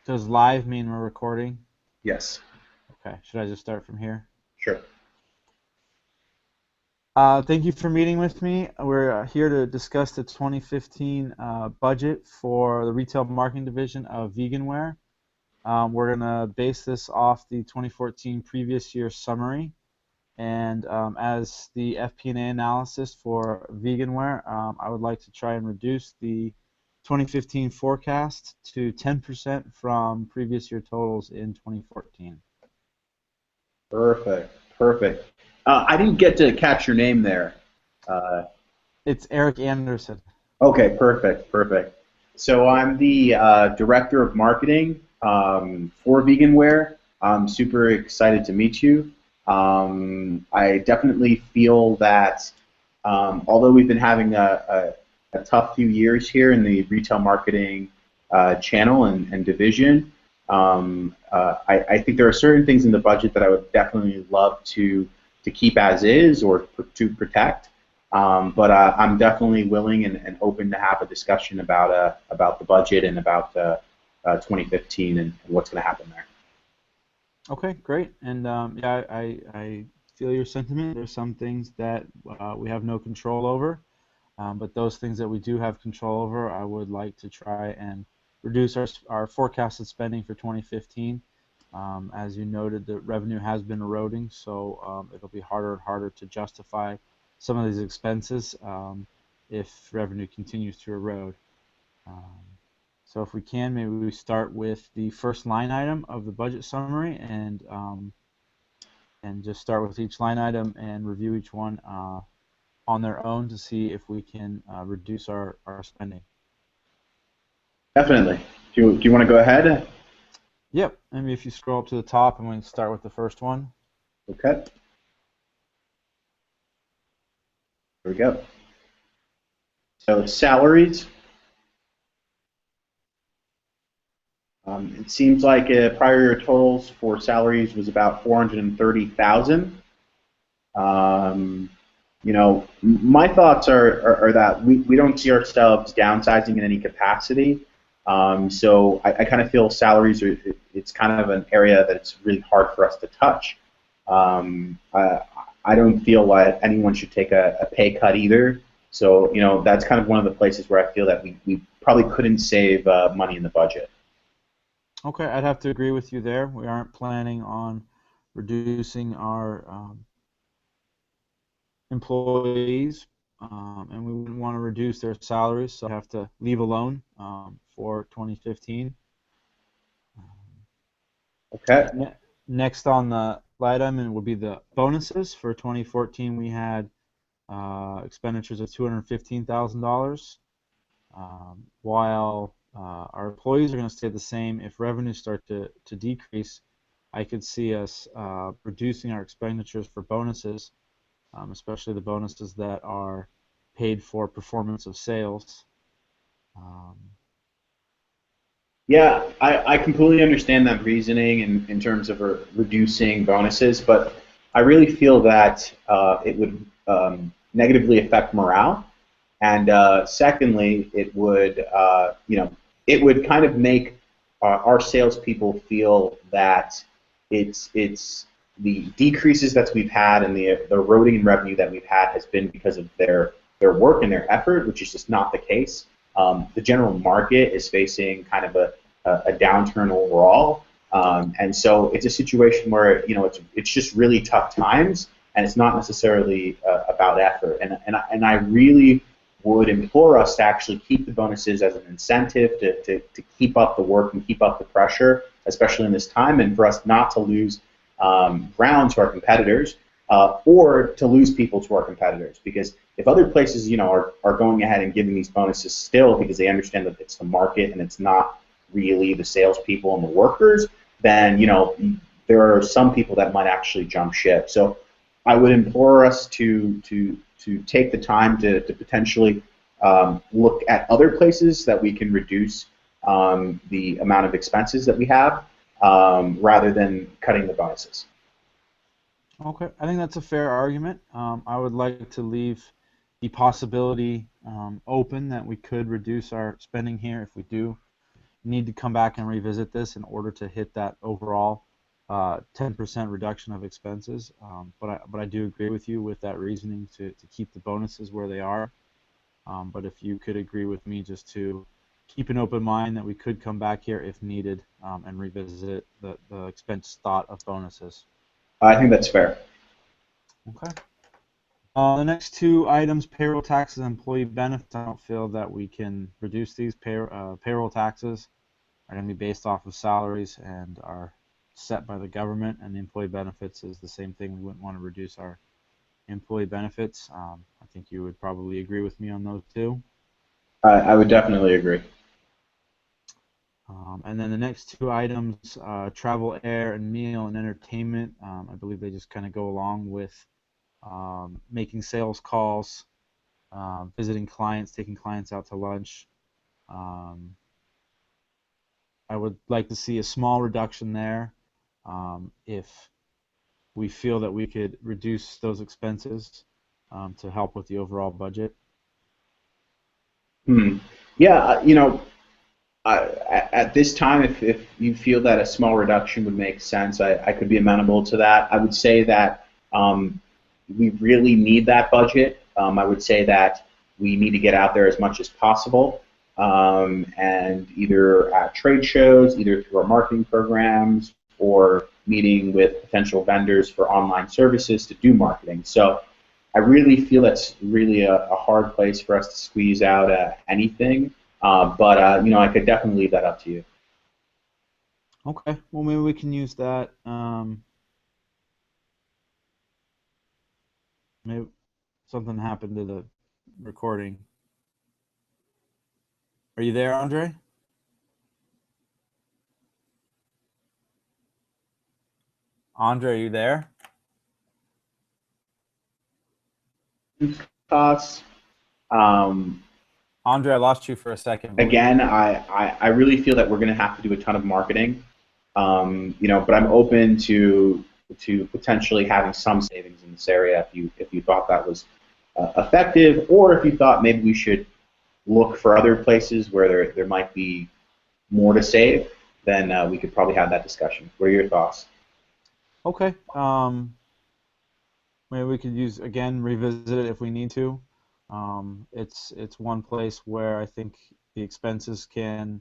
Does live mean we're recording? Yes, Okay. Should I just start from here? sure. Thank you for meeting with me. We're here to discuss the 2015 budget for the retail marketing division of Veganware. We're going to base this off the 2014 previous year summary. And as the FP&A analysis for Veganware, I would like to try and reduce the 2015 forecast to 10% from previous year totals in 2014. Perfect, perfect. I didn't get to catch your name there. Uh, It's Eric Anderson. okay, perfect, perfect. So I'm the director of marketing for Veganware. I'm super excited to meet you. I definitely feel that although we've been having a tough few years here in the retail marketing channel and division, I think there are certain things in the budget that I would definitely love to keep as is or to protect. But I'm definitely willing and open to have a discussion about the budget and about 2015 and what's going to happen there. Okay, great. And yeah, I feel your sentiment. There's some things that we have no control over, but those things that we do have control over, I would like to try and reduce our forecasted spending for 2015. As you noted, the revenue has been eroding, so it'll be harder and harder to justify some of these expenses if revenue continues to erode. Um, so if we can, maybe we start with the first line item of the budget summary and just start with each line item and review each one on their own to see if we can reduce our spending. Definitely. Do you want to go ahead? Yep, maybe if you scroll up to the top and we can start with the first one. Okay. Here we go. So salaries. It seems like prior year totals for salaries was about 430,000. Um, my thoughts are that we don't see ourselves downsizing in any capacity. So I kind of feel salaries it's kind of an area that it's really hard for us to touch. Um, I, I don't feel like anyone should take a pay cut either. So that's kind of one of the places where I feel that we probably couldn't save money in the budget. Okay, I'd have to agree with you there. We aren't planning on reducing our employees, and we wouldn't want to reduce their salaries, so I have to leave alone for 2015. Okay. Next on the item and would be the bonuses. For 2014, we had expenditures of $215,000. While our employees are going to stay the same, if revenues start to decrease, I could see us reducing our expenditures for bonuses, especially the bonuses that are paid for performance of sales. Um, Yeah, I completely understand that reasoning in terms of reducing bonuses, but I really feel that it would negatively affect morale. And secondly, it would kind of make our salespeople feel that it's the decreases that we've had and the eroding in revenue that we've had has been because of their work and their effort, which is just not the case. The general market is facing kind of a downturn overall, and so it's a situation where it's just really tough times, and it's not necessarily about effort. And I really would implore us to actually keep the bonuses as an incentive to keep up the work and keep up the pressure, especially in this time, and for us not to lose ground to our competitors or to lose people to our competitors. Because if other places, are going ahead and giving these bonuses still because they understand that it's the market and it's not really the salespeople and the workers, then there are some people that might actually jump ship. So I would implore us to take the time to potentially look at other places that we can reduce the amount of expenses that we have rather than cutting the bonuses. okay, I think that's a fair argument. I would like to leave the possibility open that we could reduce our spending here if we do need to come back and revisit this in order to hit that overall 10% reduction of expenses. But I do agree with you with that reasoning to keep the bonuses where they are. But if you could agree with me just to keep an open mind that we could come back here if needed and revisit the expense thought of bonuses. I think that's fair. Okay. The next two items, payroll taxes and employee benefits, I don't feel that we can reduce these. Payroll taxes are going to be based off of salaries and are set by the government, and the employee benefits is the same thing. We wouldn't want to reduce our employee benefits. I think you would probably agree with me on those two. I would definitely agree. And then the next two items, travel, air, and meal and entertainment, I believe they just kind of go along with making sales calls, visiting clients, taking clients out to lunch. I would like to see a small reduction there if we feel that we could reduce those expenses to help with the overall budget. Yeah, at this time, if you feel that a small reduction would make sense, I could be amenable to that. I would say that we really need that budget. I would say that we need to get out there as much as possible, and either at trade shows, either through our marketing programs, or meeting with potential vendors for online services to do marketing. So I really feel that's really a hard place for us to squeeze out anything. But I could definitely leave that up to you. Okay, well maybe we can use that. Maybe something happened to the recording. Are you there, Andre? Andre, are you there? Costs. Um, Andre, I lost you for a second. Again, I really feel that we're going to have to do a ton of marketing. But I'm open to potentially having some savings in this area if you thought that was effective, or if you thought maybe we should look for other places where there might be more to save, then we could probably have that discussion. What are your thoughts? Okay. Maybe we could revisit it if we need to. It's one place where I think the expenses can,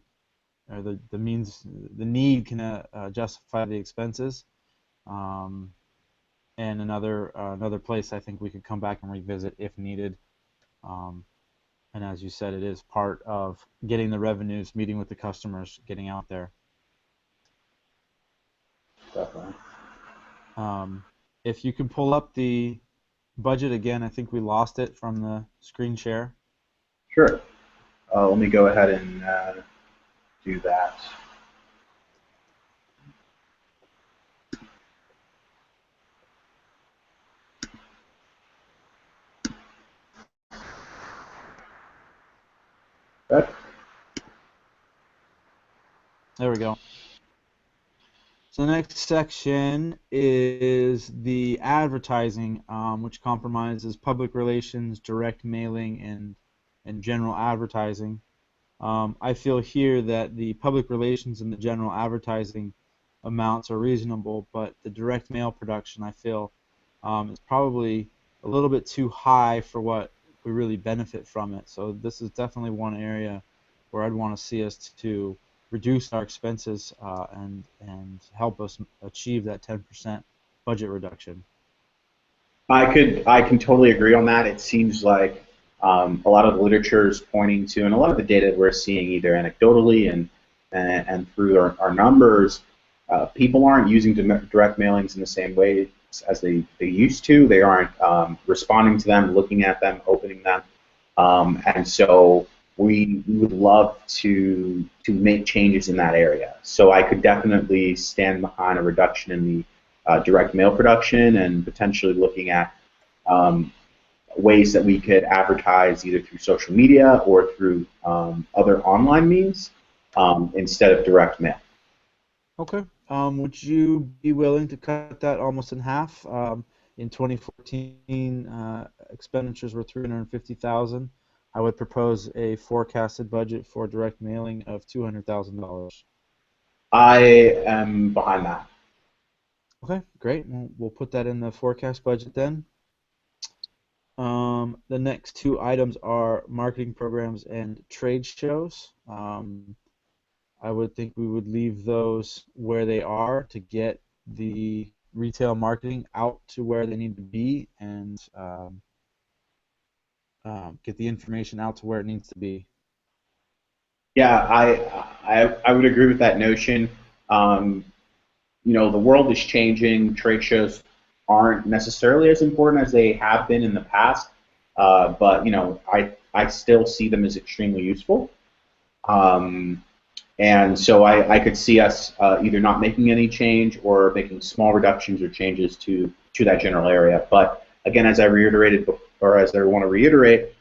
or the need can justify the expenses. And another place I think we could come back and revisit if needed. And as you said, it is part of getting the revenues, meeting with the customers, getting out there. Definitely. If you can pull up the budget again, I think we lost it from the screen share. Sure. Let me go ahead and do that. Okay. There we go. So the next section is the advertising, which compromises public relations, direct mailing, and general advertising. I feel here that the public relations and the general advertising amounts are reasonable, but the direct mail production I feel is probably a little bit too high for what we really benefit from it. So this is definitely one area where I'd want to see us to reduce our expenses and help us achieve that 10% budget reduction. I can totally agree on that. It seems like a lot of the literature is pointing to, and a lot of the data we're seeing either anecdotally and through our numbers, people aren't using direct mailings in the same way as they used to. They aren't responding to them, looking at them, opening them, and so we would love to make changes in that area. So I could definitely stand behind a reduction in the direct mail production and potentially looking at ways that we could advertise either through social media or through other online means instead of direct mail. Okay. Would you be willing to cut that almost in half? In 2014, expenditures were $350,000. I would propose a forecasted budget for direct mailing of $200,000. I am behind that. Okay, great. We'll put that in the forecast budget then. The next two items are marketing programs and trade shows. I would think we would leave those where they are to get the retail marketing out to where they need to be and get the information out to where it needs to be. Yeah, I would agree with that notion. Um, the world is changing. Trade shows aren't necessarily as important as they have been in the past, but I still see them as extremely useful. Um, and so I could see us either not making any change or making small reductions or changes to that general area. But again, as I reiterated, or as I want to reiterate,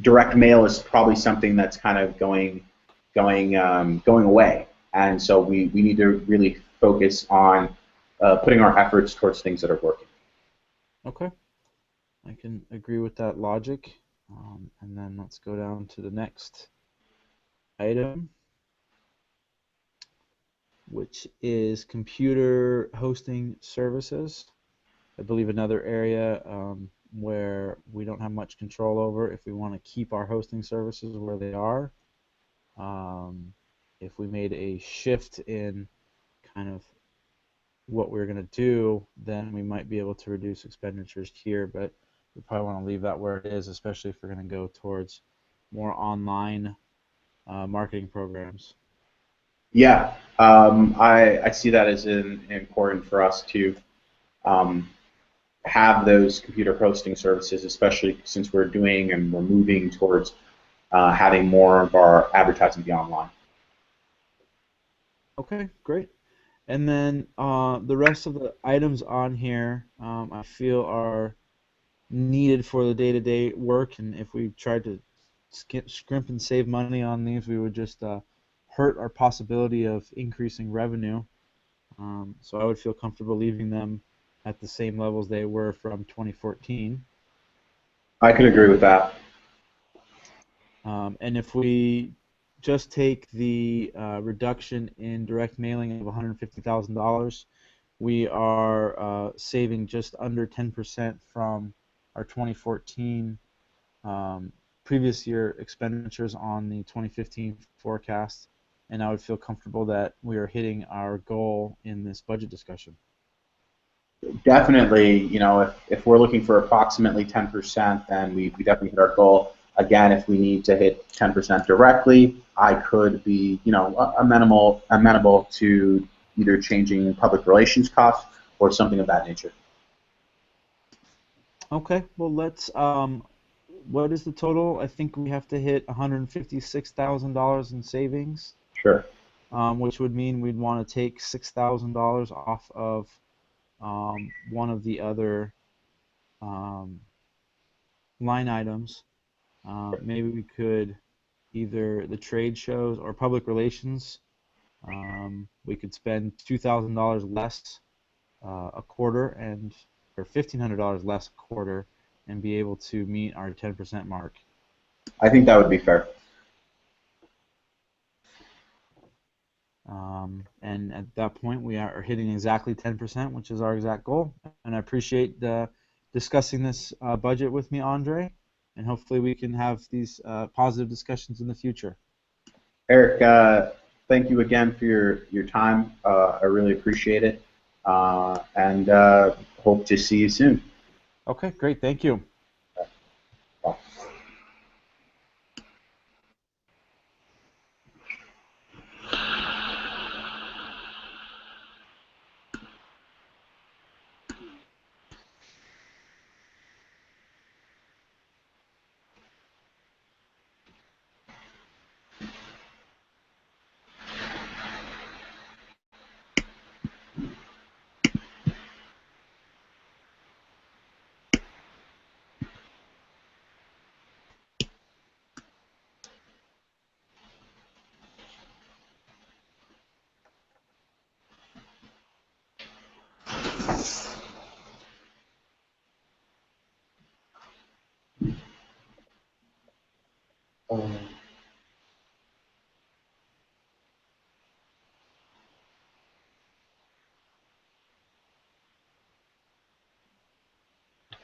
direct mail is probably something that's kind of going away, and so we need to really focus on putting our efforts towards things that are working. Okay, I can agree with that logic. And then let's go down to the next item, which is computer hosting services. I believe another area where we don't have much control over if we want to keep our hosting services where they are. If we made a shift in kind of what we're going to do, then we might be able to reduce expenditures here, but we probably want to leave that where it is, especially if we're going to go towards more online marketing programs. Yeah, I see that as important for us to um, have those computer hosting services, especially since we're doing and we're moving towards having more of our advertising be online. Okay, great. And then the rest of the items on here, I feel are needed for the day-to-day work, and if we tried to scrimp and save money on these, we would just hurt our possibility of increasing revenue. So I would feel comfortable leaving them at the same levels they were from 2014. I could agree with that. And if we just take the reduction in direct mailing of $150,000, we are saving just under 10% from our 2014 previous year expenditures on the 2015 forecast, and I would feel comfortable that we are hitting our goal in this budget discussion. Definitely, if we're looking for approximately 10%, then we definitely hit our goal. Again, if we need to hit 10% directly, I could be, amenable to either changing public relations costs or something of that nature. Okay, well let's. What is the total? I think we have to hit $156,000 in savings, Sure. which would mean we'd want to take $6,000 off of one of the other um, line items. Maybe we could either the trade shows or public relations. We could spend $2,000 less a quarter or $1,500 less a quarter and be able to meet our 10% mark. I think that would be fair. And at that point, we are hitting exactly 10%, which is our exact goal. And I appreciate discussing this budget with me, Andre. And hopefully we can have these positive discussions in the future. Eric, thank you again for your time. I really appreciate it, and hope to see you soon. Okay, great. Thank you. Bye.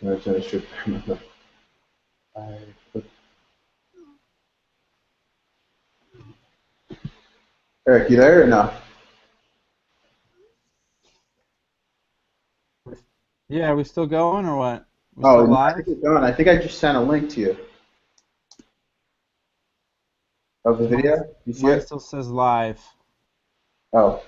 I should remember. Eric, you there or no? Yeah, are we still going or what? We Oh, still no, I live? think it's done. I think I just sent a link to you of the Mine, video. You see mine it? still says live. Oh.